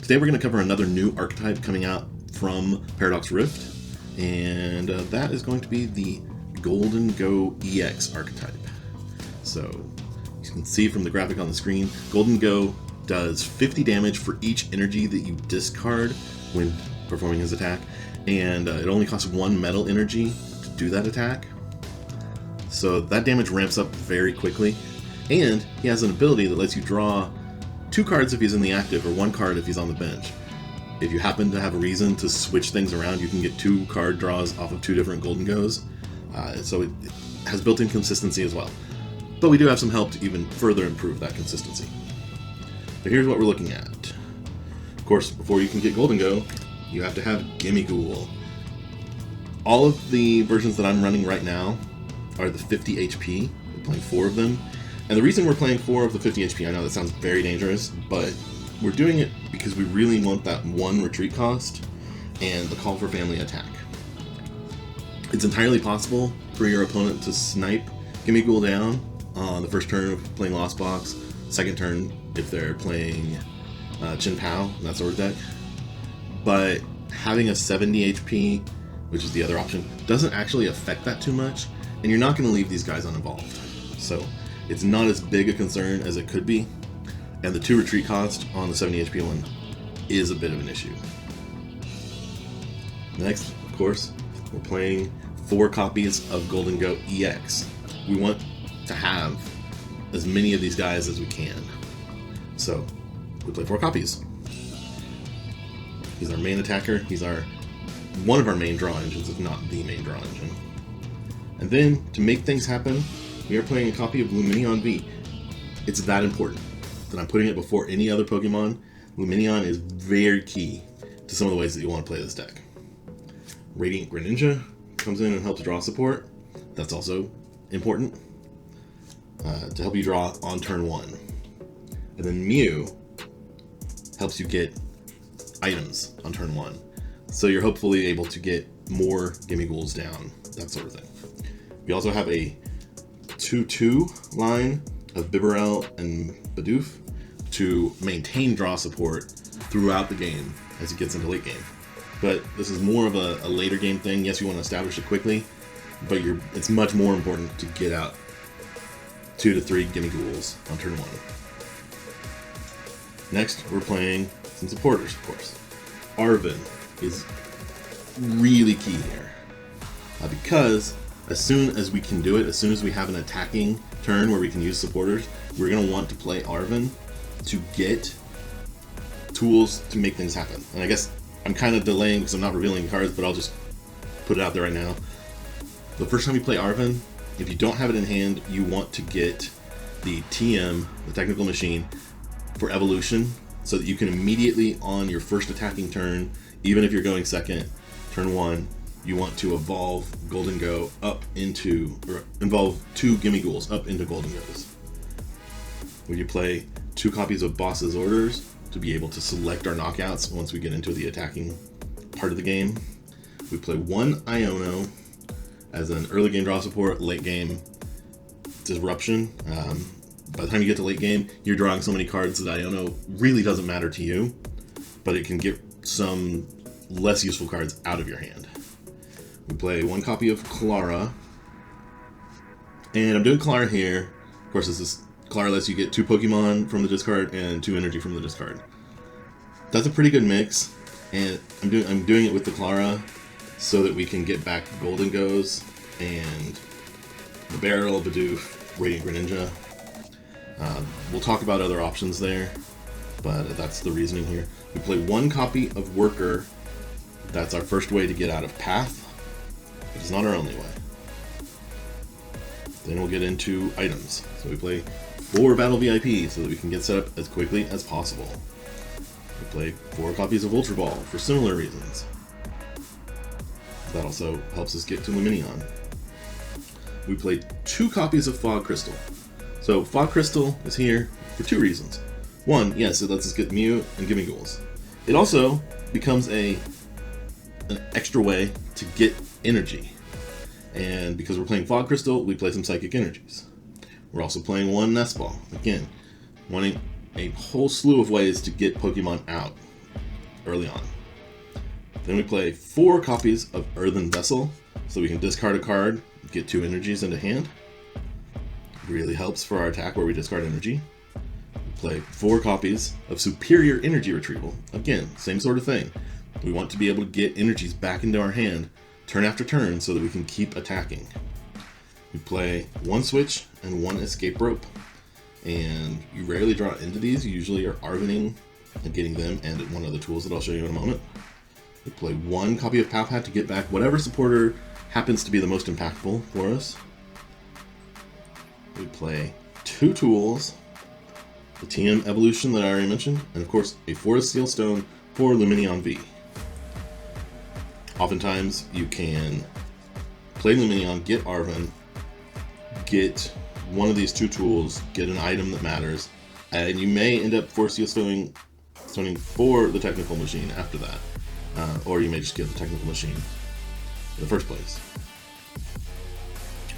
Today we're going to cover another new archetype coming out from Paradox Rift, and that is going to be the Gholdengo EX archetype. So you can see from the graphic on the screen, Gholdengo does 50 damage for each energy that you discard when performing his attack, and it only costs 1 metal energy to do that attack. So that damage ramps up very quickly, and he has an ability that lets you draw 2 cards if he's in the active, or 1 card if he's on the bench. If you happen to have a reason to switch things around, you can get 2 card draws off of 2 different Gholdengos. So it has built-in consistency as well. But we do have some help to even further improve that consistency. But here's what we're looking at. Of course, before you can get Gholdengo, you have to have Gimmighoul. All of the versions that I'm running right now are the 50 HP. We're playing 4 of them. And the reason we're playing 4 of the 50 HP, I know that sounds very dangerous, but we're doing it because we really want that 1 retreat cost and the call for family attack. It's entirely possible for your opponent to snipe Gimmighoul down on the first turn of playing Lost Box, second turn if they're playing Chin Pao, that sort of deck. But having a 70 HP, which is the other option, doesn't actually affect that too much, and you're not going to leave these guys uninvolved. So it's not as big a concern as it could be, and the 2 retreat cost on the 70 HP one is a bit of an issue. Next, of course, we're playing 4 copies of Gholdengo EX. We want to have as many of these guys as we can. So we play 4 copies. He's our main attacker. He's one of our main draw engines, if not the main draw engine. And then, to make things happen, we are playing a copy of Lumineon V. It's that important that I'm putting it before any other Pokemon. Lumineon is very key to some of the ways that you want to play this deck. Radiant Greninja comes in and helps draw support. That's also important to help you draw on turn 1. And then Mew helps you get items on turn 1. So you're hopefully able to get more Gimmighouls down, that sort of thing. We also have a 2-2 line of Bibarel and Bidoof to maintain draw support throughout the game as it gets into late game. But this is more of a later game thing. Yes, you want to establish it quickly, but it's much more important to get out 2 to 3 Gimmighouls on turn 1. Next, we're playing some supporters, of course. Arven is really key here because as soon as we can do it, as soon as we have an attacking turn where we can use supporters, we're going to want to play Arven to get tools to make things happen. And I guess I'm kind of delaying because I'm not revealing cards, but I'll just put it out there right now. The first time you play Arven, if you don't have it in hand, you want to get the TM, the Technical Machine, for evolution, so that you can immediately on your first attacking turn, even if you're going second, turn 1, you want to evolve Gholdengo up into, or involve 2 Gimmighouls up into Gholdengos. When you play 2 copies of Boss's Orders to be able to select our knockouts once we get into the attacking part of the game. We play 1 Iono as an early game draw support, late game disruption. By the time you get to late game, you're drawing so many cards that Iono really doesn't matter to you, but it can get some less useful cards out of your hand. We play 1 copy of Klara, and I'm doing Klara here. Of course, Klara lets you get 2 Pokemon from the discard and 2 energy from the discard. That's a pretty good mix, and I'm doing it with the Klara so that we can get back Gholdengos and Bibarel, Bidoof, Radiant Greninja. We'll talk about other options there, but that's the reasoning here. We play 1 copy of Worker. That's our first way to get out of Path, but it's not our only way. Then we'll get into items. So we play 4 Battle VIP so that we can get set up as quickly as possible. We play 4 copies of Ultra Ball for similar reasons. That also helps us get to Lumineon. We play 2 copies of Fog Crystal. So Fog Crystal is here for 2 reasons. 1, yes, it lets us get Mew and Gimmighouls. It also becomes an extra way to get energy. And because we're playing Fog Crystal, we play some Psychic Energies. We're also playing 1 Nest Ball. Again, wanting a whole slew of ways to get Pokemon out. early on. Then we play 4 copies of Earthen Vessel, so we can discard a card, get 2 energies into hand. Really helps for our attack where we discard energy. We play 4 copies of Superior Energy Retrieval. Again, same sort of thing. We want to be able to get energies back into our hand turn after turn so that we can keep attacking. We play 1 switch and 1 escape rope, and you rarely draw into these. You usually are Arvening and getting them and one of the tools that I'll show you in a moment. We play 1 copy of Pal-Pat to get back whatever supporter happens to be the most impactful for us. We play 2 tools, the TM Evolution that I already mentioned, and of course a Forest Seal Stone for Lumineon V. Oftentimes you can play Lumineon, get Arven, get one of these 2 tools, get an item that matters, and you may end up Forest Seal Stoning for the Technical Machine after that. Or you may just get the Technical Machine in the first place.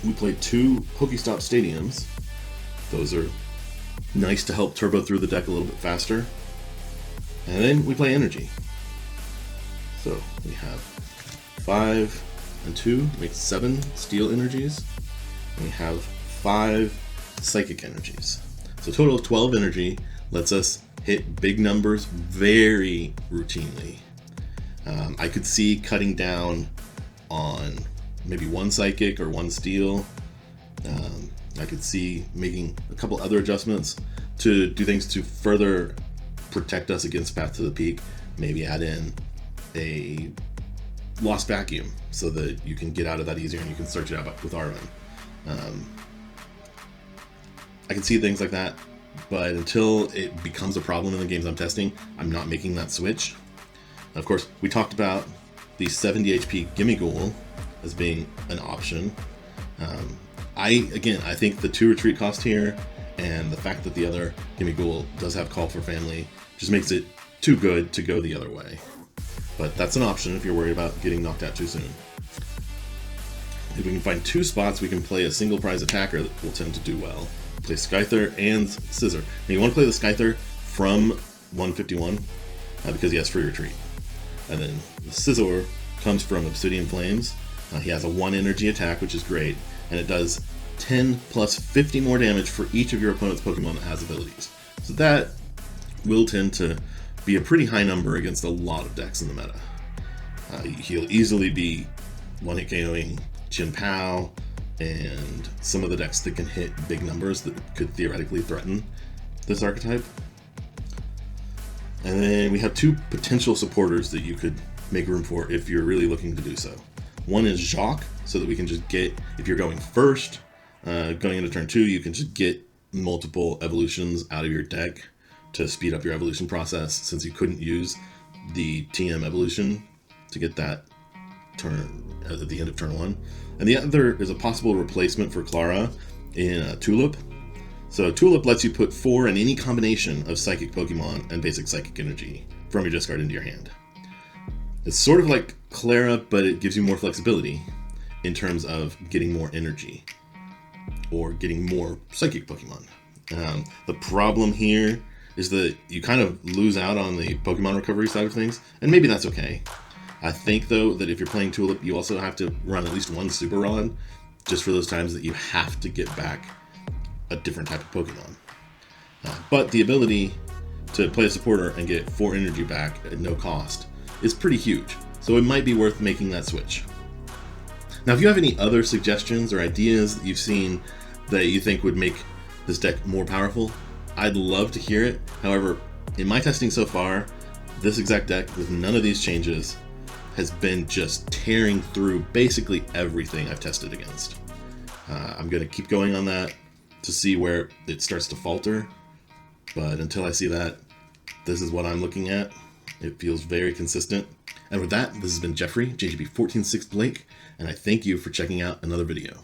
We played 2 Pokestop Stadiums. Those are nice to help turbo through the deck a little bit faster. And then we play Energy. So we have 5 and 2, makes 7 Steel Energies. And we have 5 Psychic Energies. So a total of 12 energy lets us hit big numbers very routinely. I could see cutting down on maybe 1 Psychic or 1 Steel. I could see making a couple other adjustments to do things to further protect us against Path to the Peak. Maybe add in a Lost Vacuum so that you can get out of that easier and you can search it out with Arven. I can see things like that, but until it becomes a problem in the games I'm testing, I'm not making that switch. Of course, we talked about the 70 HP Gimmighoul as being an option. I think the 2 retreat cost here and the fact that the other Gimmighoul does have Call for Family just makes it too good to go the other way. But that's an option if you're worried about getting knocked out too soon. If we can find 2 spots, we can play a single prize attacker that will tend to do well. Play Scyther and Scissor. Now you want to play the Scyther from 151 because he has free retreat. And then the Scizor comes from Obsidian Flames. He has a 1 energy attack, which is great, and it does 10 plus 50 more damage for each of your opponent's Pokemon that has abilities. So that will tend to be a pretty high number against a lot of decks in the meta. He'll easily be 1-hit KOing Chien-Pao and some of the decks that can hit big numbers that could theoretically threaten this archetype. And then we have 2 potential supporters that you could make room for if you're really looking to do so. One is Jacques, so that we can just get, if you're going first, going into turn 2, you can just get multiple evolutions out of your deck to speed up your evolution process, since you couldn't use the TM evolution to get that turn at the end of turn 1. And the other is a possible replacement for Klara in Tulip. So Tulip lets you put 4 in any combination of Psychic Pokemon and basic Psychic Energy from your discard into your hand. It's sort of like Klara, but it gives you more flexibility in terms of getting more energy or getting more Psychic Pokemon. The problem here is that you kind of lose out on the Pokemon recovery side of things, and maybe that's okay. I think, though, that if you're playing Tulip, you also have to run at least 1 Super Rod, just for those times that you have to get back a different type of Pokemon. But the ability to play a supporter and get 4 energy back at no cost is pretty huge, so it might be worth making that switch. Now, if you have any other suggestions or ideas that you've seen that you think would make this deck more powerful, I'd love to hear it. However, in my testing so far, this exact deck with none of these changes has been just tearing through basically everything I've tested against. I'm going to keep going on that to see where it starts to falter, but until I see that, this is what I'm looking at. It feels very consistent. And with that, this has been Jeffrey, JGB146 Blake, and I thank you for checking out another video.